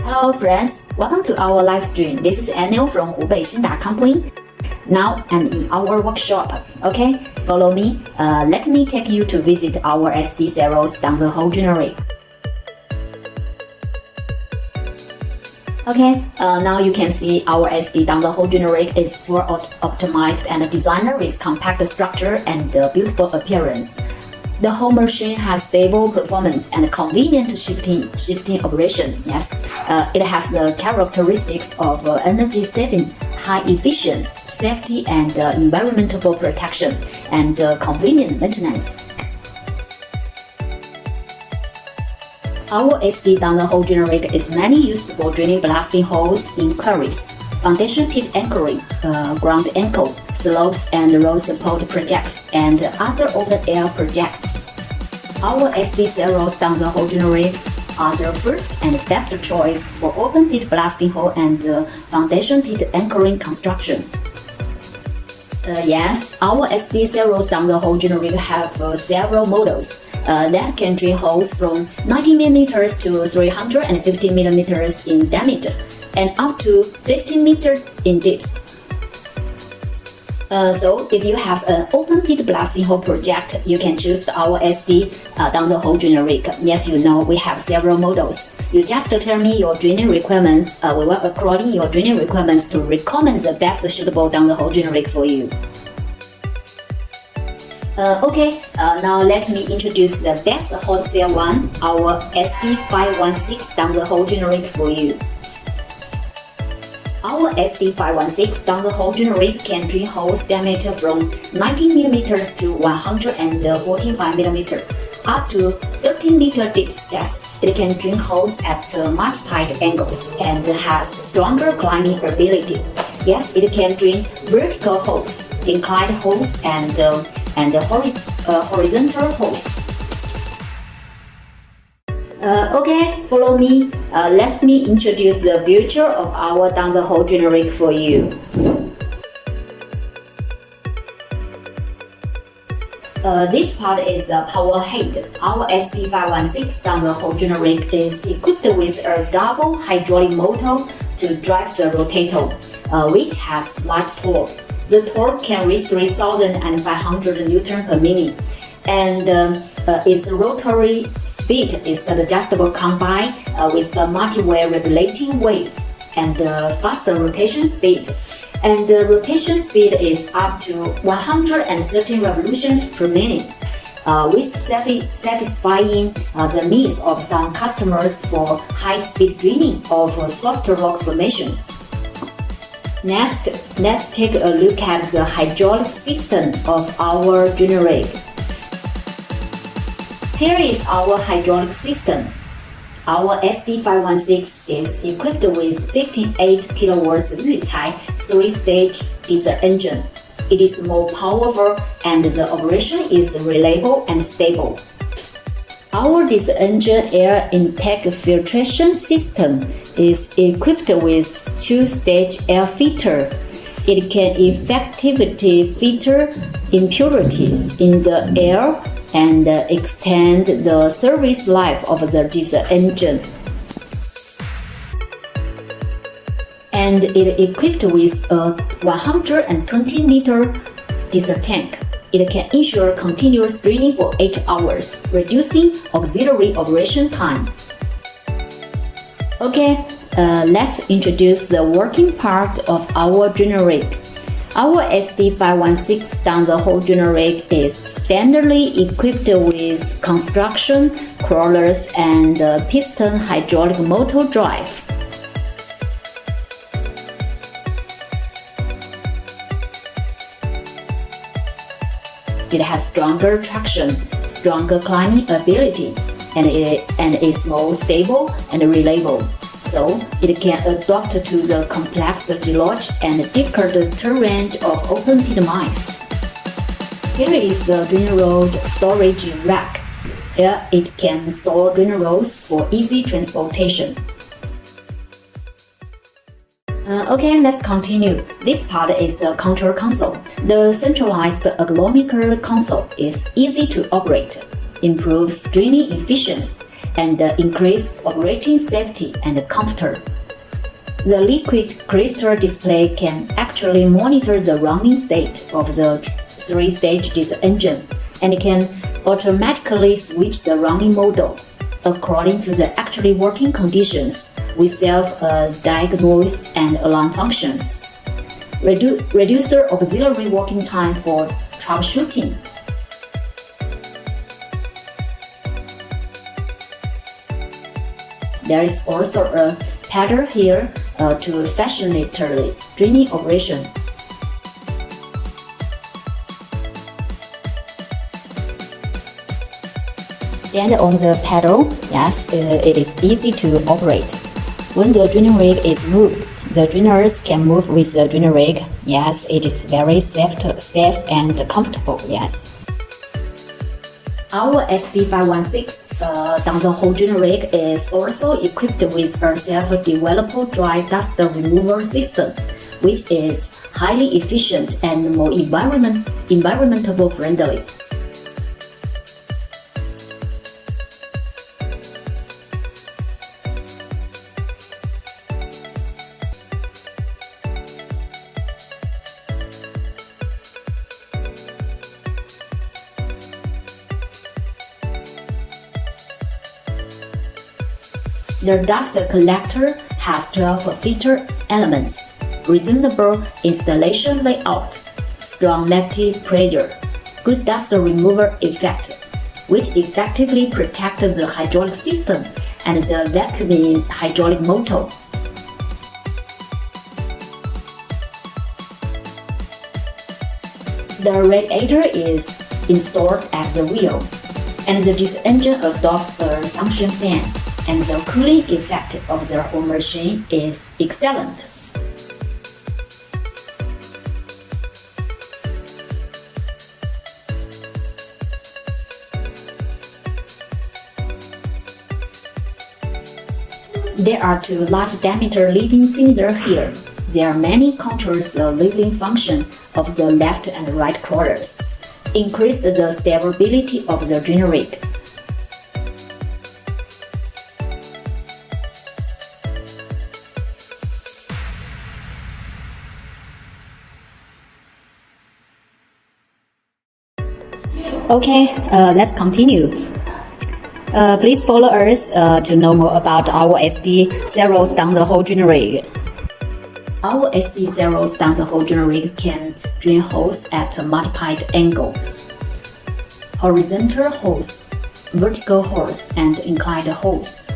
Hello friends, welcome to our live stream. This is Anil from Hubei Xinda Company. Now I'm in our workshop. Okay, follow me. Let me take you to visit our SD cells down the hole generic. Okay, now you can see our SD down the hole generic is full optimized and designed with compact structure and beautiful appearance. The whole machine has stable performance and convenient shifting operation. Yes, it has the characteristics of energy saving, high efficiency, safety and environmental protection, and convenient maintenance. Our SD down the hole generic is mainly used for drilling blasting holes in quarries, foundation pit anchoring, ground anchor, slopes and road support projects, and other open air projects. Our SD cells down the hole generics are the first and best choice for open pit blasting hole and foundation pit anchoring construction. Yes, our SD cells down the hole generic have several models that can drill holes from 90 mm to 350 mm in diameter and up to 15 meters in depth. So if you have an open pit blasting hole project, you can choose our SD down the hole generic. Yes, you know we have several models. You just tell me your drilling requirements. We will according your drilling requirements to recommend the best suitable down the hole generic for you. Okay, now let me introduce the best wholesale one, our XD-518 down the hole generic for you. Our XD-518 down the hole generic can drill holes diameter from 90 mm to 145 mm, up to 13 meter depth. Yes, it can drill holes at multiplied angles and has stronger climbing ability. Yes, it can drill vertical holes, inclined holes, and horizontal holes. Okay, follow me. Let me introduce the future of our down the hole generic for you. This part is a power head. Our XD-518 down the hole generic is equipped with a double hydraulic motor to drive the rotator, which has light torque. The torque can reach 3,500 Newton per minute, and its rotary speed is adjustable combined with a multi-way regulating wave and faster rotation speed. And the rotation speed is up to 113 revolutions per minute, with satisfying the needs of some customers for high-speed drilling of soft rock formations. Next, let's take a look at the hydraulic system of our generic. Here is our hydraulic system. Our XD-518 is equipped with 58 kW Yucai 3-stage diesel engine. It is more powerful and the operation is reliable and stable. Our diesel engine air intake filtration system is equipped with 2-stage air filter. It can effectively filter impurities in the air and extend the service life of the diesel engine. And it equipped with a 120-liter diesel tank. It can ensure continuous drilling for 8 hours, reducing auxiliary operation time. Okay, let's introduce the working part of our generic. Our XD-518 down the hole generic is standardly equipped with construction, crawlers, and piston hydraulic motor drive. It has stronger traction, stronger climbing ability, and is more stable and reliable. So it can adapt to the complex geological and difficult terrain of open pit mines. Here is the drain rod storage rack. Here it can store drain rods for easy transportation. Okay, let's continue. This part is a control console. The centralized ergonomic console is easy to operate, improves drilling efficiency, and increase operating safety and comfort. The liquid crystal display can actually monitor the running state of the three-stage diesel engine and can automatically switch the running model according to the actually working conditions with self-diagnose and alarm functions. Reducer auxiliary working time for troubleshooting. There is also a pedal here to facilitate draining operation. Stand on the pedal, yes, it is easy to operate. When the draining rig is moved, the drainers can move with the draining rig. Yes, it is very safe and comfortable, yes. Our XD-518 downhole hole draining rig is also equipped with a self-developed dry dust removal system, which is highly efficient and more environmental friendly. The dust collector has 12 feature elements, reasonable installation layout, strong negative pressure, good dust removal effect, which effectively protect the hydraulic system and the vacuuming hydraulic motor. The radiator is installed at the wheel, and the diesel engine adopts a suction fan, and the cooling effect of the whole machine is excellent. There are two large diameter leveling cylinders here. There are many controls the leveling function of the left and right quarters, increase the stability of the draining rig. Okay, let's continue. Please follow us to know more about our XD-Zeros down the hole draining rig. Our XD-Zeros down the hole draining rig can drain holes at multiple angles: horizontal holes, vertical holes, and inclined holes.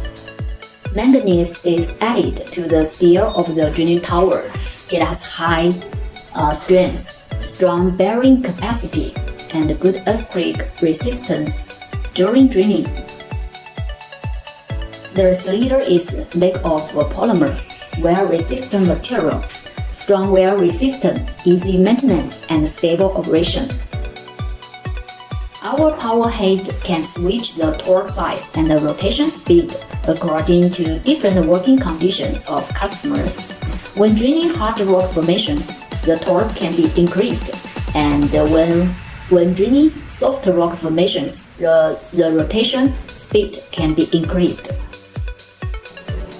Manganese is added to the steel of the draining tower. It has high strength, strong bearing capacity, and good earthquake resistance during draining. The cylinder is made of polymer, wear-resistant material, strong wear-resistant, easy maintenance, and stable operation. Our power head can switch the torque size and the rotation speed according to different working conditions of customers. When draining hard rock formations, the torque can be increased, and when draining soft rock formations, the rotation speed can be increased.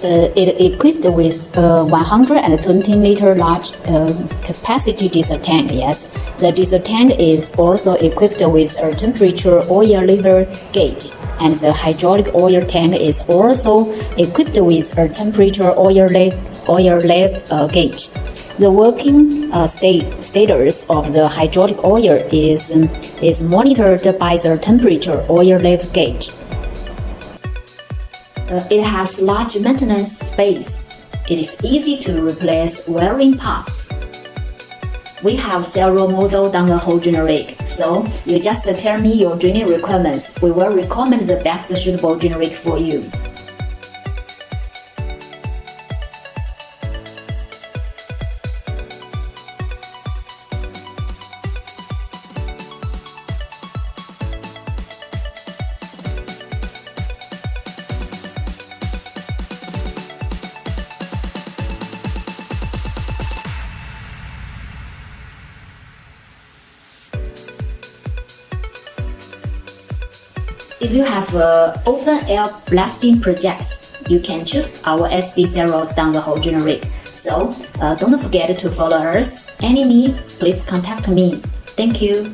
It is equipped with a 120-liter large capacity diesel tank. Yes, the diesel tank is also equipped with a temperature oil level gauge, and the hydraulic oil tank is also equipped with a temperature oil level gauge. The working status of the hydraulic oil is monitored by the temperature oil level gauge. It has large maintenance space. It is easy to replace wearing parts. We have several models down the hole draining rig, so you just tell me your draining requirements. We will recommend the best suitable draining rig for you. If you have open air blasting projects, you can choose our SD serials down the hole generic. So don't forget to follow us. Any needs, please contact me. Thank you.